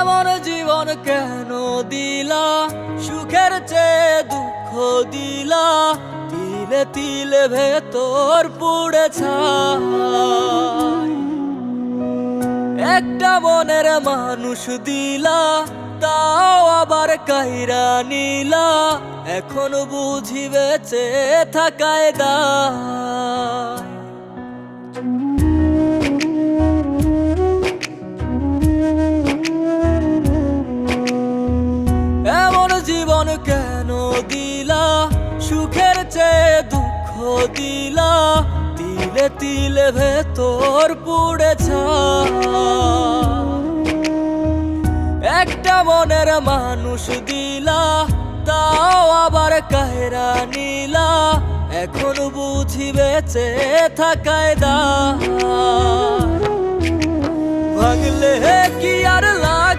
এমন জীবন কেন দিলা, সুখের চেয়ে দুঃখ দিলা, তিলে তিলে ভেতর পুড়ে ছাই। একটা মনের মানুষ দিলা, তাও আবার কাইরা নিলা, এখন বুঝি বেঁচে থাকায় দায়। এমন জীবন কেন দিলা, সুখের চেয়ে দুঃখ দিলা, তিলে তিলে ভেতর পুড়ে ছাই। একটা মনের মানুষ দিলা, তাও আবার কাহেরা নিলা, এখন বুঝি বেঁচে থাকায় দায়। ভাঙলে কি আর লাগে